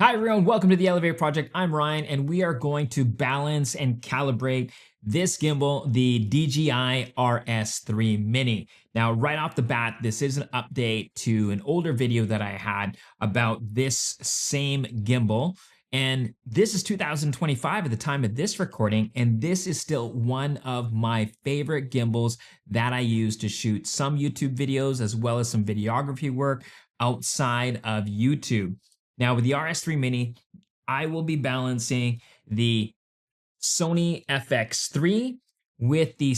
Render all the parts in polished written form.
Hi everyone, welcome to the Elevator Project. I'm Ryan and we are going to balance and calibrate this gimbal, the DJI RS3 Mini. Now, right off the bat, this is an update to an older video that I had about this same gimbal. And this is 2025 at the time of this recording, and this is still one of my favorite gimbals that I use to shoot some YouTube videos as well as some videography work outside of YouTube. Now with the RS3 Mini, I will be balancing the Sony FX30 with the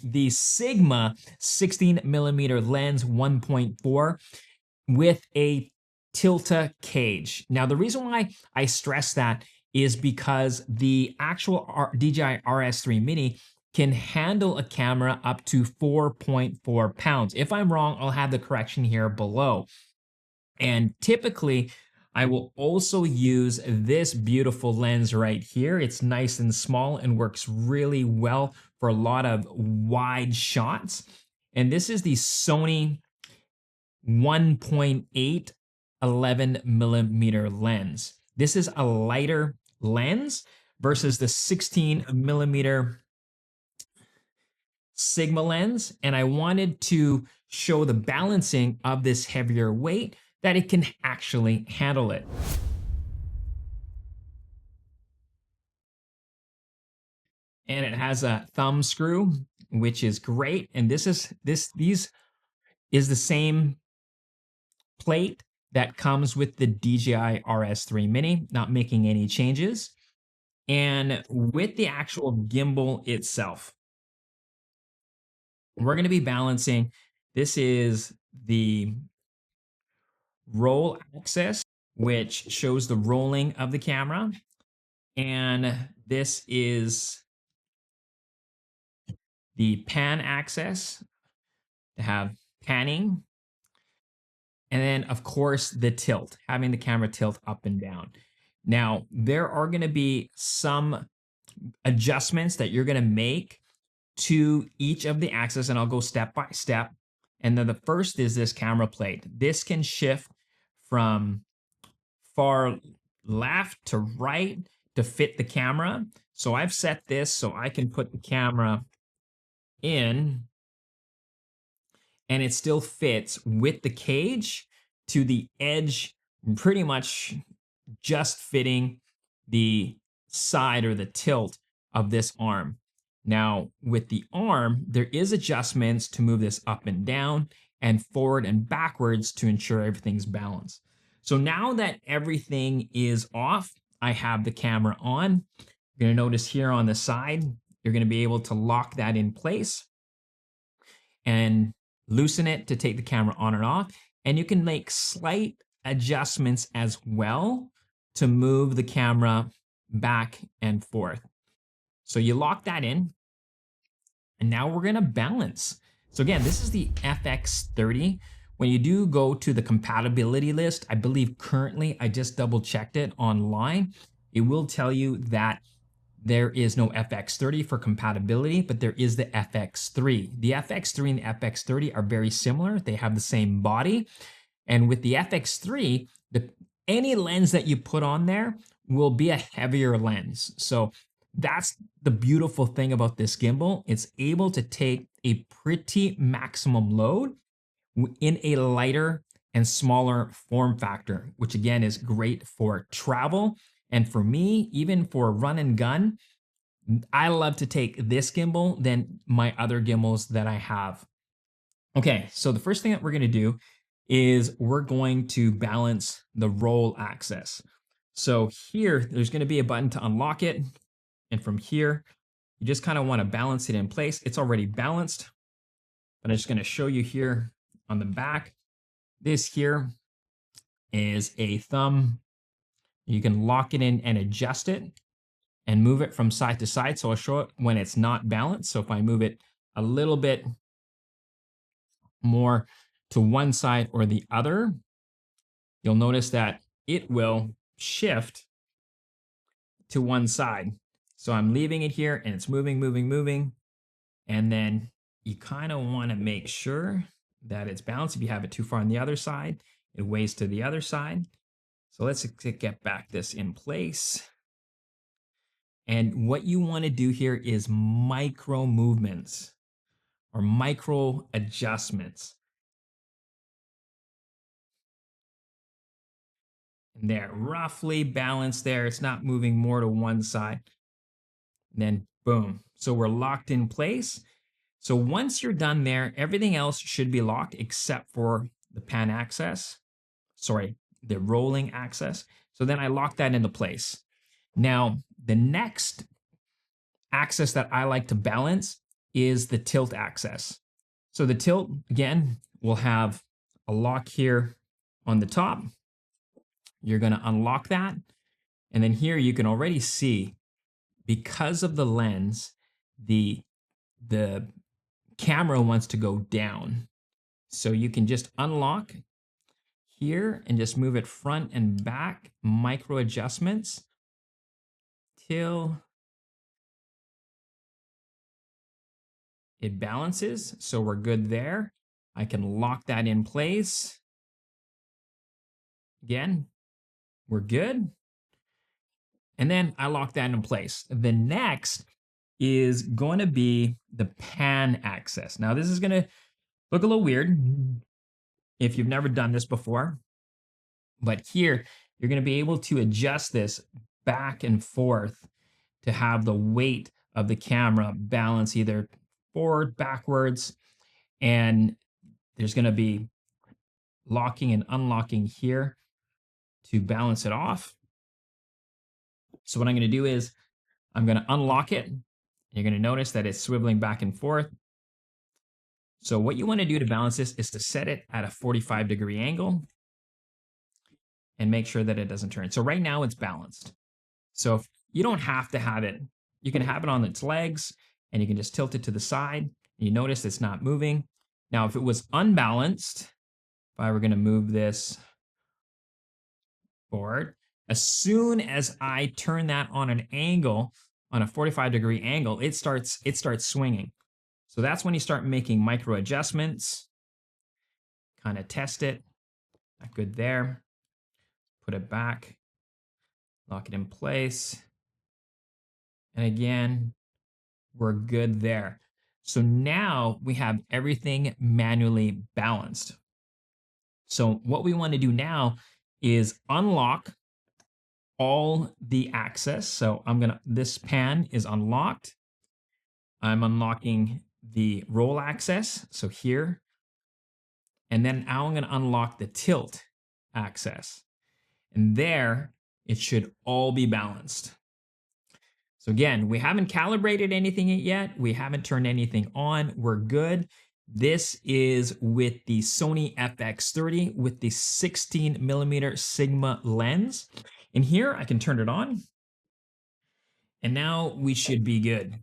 the Sigma 16mm lens 1.4 with a Tilta cage. Now the reason why I stress that is because the actual DJI RS3 Mini can handle a camera up to 4.4 pounds. If I'm wrong, I'll have the correction here below. And typically, I will also use this beautiful lens right here. It's nice and small and works really well for a lot of wide shots. And this is the Sony 1.8 11mm lens. This is a lighter lens versus the 16mm Sigma lens. And I wanted to show the balancing of this heavier weight, that it can actually handle it. And it has a thumb screw, which is great. And these is the same plate that comes with the DJI RS3 Mini, not making any changes. And with the actual gimbal itself, we're going to be balancing. This is the roll axis, which shows the rolling of the camera. And this is the pan axis to have panning. And then, of course, the tilt, having the camera tilt up and down. Now, there are going to be some adjustments that you're going to make to each of the axes, and I'll go step by step. And then the first is this camera plate. This can shift from far left to right to fit the camera. So I've set this so I can put the camera in and it still fits with the cage to the edge, pretty much just fitting the side or the tilt of this arm. Now with the arm, there is adjustments to move this up and down and forward and backwards to ensure everything's balanced. So now that everything is off, I have the camera on. You're gonna notice here on the side, you're gonna be able to lock that in place and loosen it to take the camera on and off. And you can make slight adjustments as well to move the camera back and forth. So you lock that in, and now we're gonna balance. So again, this is the FX30. When you do go to the compatibility list, I believe currently, I just double checked it online, it will tell you that there is no FX30 for compatibility, but there is the FX3. The FX3 and the FX30 are very similar. They have the same body. And with the FX3, any lens that you put on there will be a heavier lens. So that's the beautiful thing about this gimbal. It's able to take a pretty maximum load in a lighter and smaller form factor, which again is great for travel. And for me, even for run and gun, I love to take this gimbal than my other gimbals that I have. Okay, so the first thing that we're gonna do is we're going to balance the roll axis. So here, there's gonna be a button to unlock it. And from here, you just kind of want to balance it in place. It's already balanced, but I'm just going to show you here on the back. This here is a thumb. You can lock it in and adjust it and move it from side to side. So I'll show it when it's not balanced. So if I move it a little bit more to one side or the other, you'll notice that it will shift to one side. So I'm leaving it here and it's moving, moving, moving. And then you kind of want to make sure that it's balanced. If you have it too far on the other side, it weighs to the other side. So let's get back this in place. And what you want to do here is micro movements or micro adjustments. And they're roughly balanced there. It's not moving more to one side. And then boom. So we're locked in place. So once you're done there, everything else should be locked except for the pan axis. Sorry, the rolling axis. So then I lock that into place. Now, the next axis that I like to balance is the tilt axis. So the tilt, again, will have a lock here on the top. You're going to unlock that. And then here you can already see, because of the lens, the camera wants to go down. So you can just unlock here and just move it front and back, micro adjustments till it balances. So we're good there. I can lock that in place. Again, we're good. And then I lock that in place. The next is going to be the pan axis. Now this is going to look a little weird if you've never done this before, but here you're going to be able to adjust this back and forth to have the weight of the camera balance either forward, backwards, and there's going to be locking and unlocking here to balance it off. So what I'm going to do is I'm going to unlock it. You're going to notice that it's swiveling back and forth. So what you want to do to balance this is to set it at a 45-degree angle and make sure that it doesn't turn. So right now it's balanced. So if you don't have to have it. You can have it on its legs and you can just tilt it to the side. You notice it's not moving. Now, if it was unbalanced, if I were going to move this forward, as soon as I turn that on an angle, on a 45-degree angle, it starts swinging. So that's when you start making micro adjustments, kind of test it. Not good there. Put it back, lock it in place. And again, we're good there. So now we have everything manually balanced. So what we want to do now is unlock all the access. So this pan is unlocked. I'm unlocking the roll access, so here. And then now I'm going to unlock the tilt access. And there, it should all be balanced. So again, we haven't calibrated anything yet. We haven't turned anything on. We're good. This is with the Sony FX30 with the 16mm Sigma lens. And here I can turn it on. And now we should be good.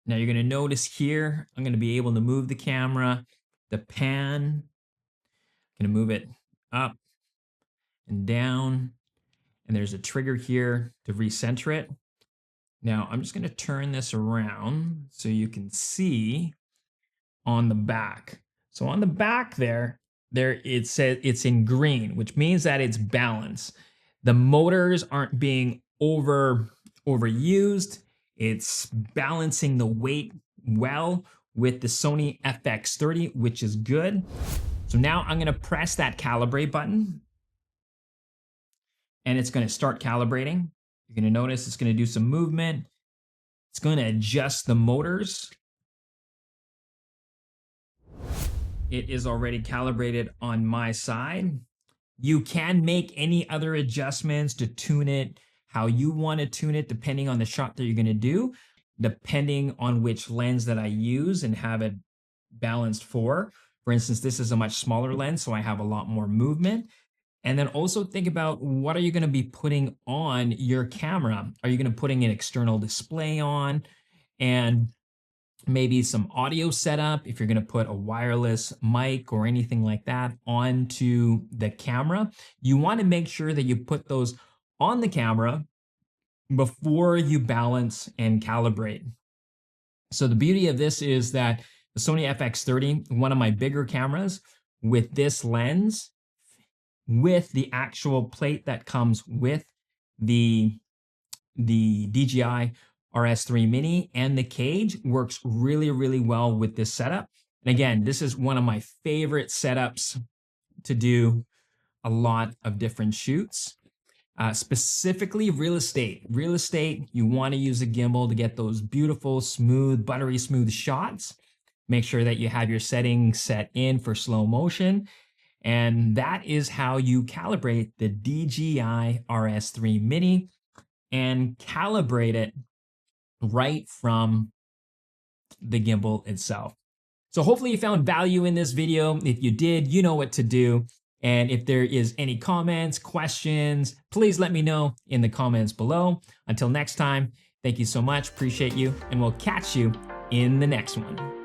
Now you're going to notice here, I'm going to be able to move the camera, the pan. I'm going to move it up and down. And there's a trigger here to recenter it. Now I'm just going to turn this around so you can see on the back. So on the back there it says it's in green, which means that it's balanced. The motors aren't being overused. It's balancing the weight well with the Sony FX30, which is good. So now I'm going to press that calibrate button and it's going to start calibrating. You're going to notice it's going to do some movement. It's going to adjust the motors. It is already calibrated on my side. You can make any other adjustments to tune it how you want to tune it, depending on the shot that you're going to do, depending on which lens that I use and have it balanced for. For instance, this is a much smaller lens, so I have a lot more movement. And then also think about, what are you going to be putting on your camera? Are you going to putting an external display on and maybe some audio setup if you're going to put a wireless mic or anything like that onto the camera? You want to make sure that you put those on the camera before you balance and calibrate. So the beauty of this is that the Sony FX30, one of my bigger cameras with this lens, with the actual plate that comes with the DJI RS3 Mini, and the cage works really, really well with this setup. And again, this is one of my favorite setups to do a lot of different shoots. Specifically real estate. Real estate, you want to use a gimbal to get those beautiful, smooth, buttery smooth shots. Make sure that you have your settings set in for slow motion. And that is how you calibrate the DJI RS3 Mini and calibrate it right from the gimbal itself. So hopefully you found value in this video. If you did, you know what to do. And if there is any comments, questions, please let me know in the comments below. Until next time, thank you so much. Appreciate you. And we'll catch you in the next one.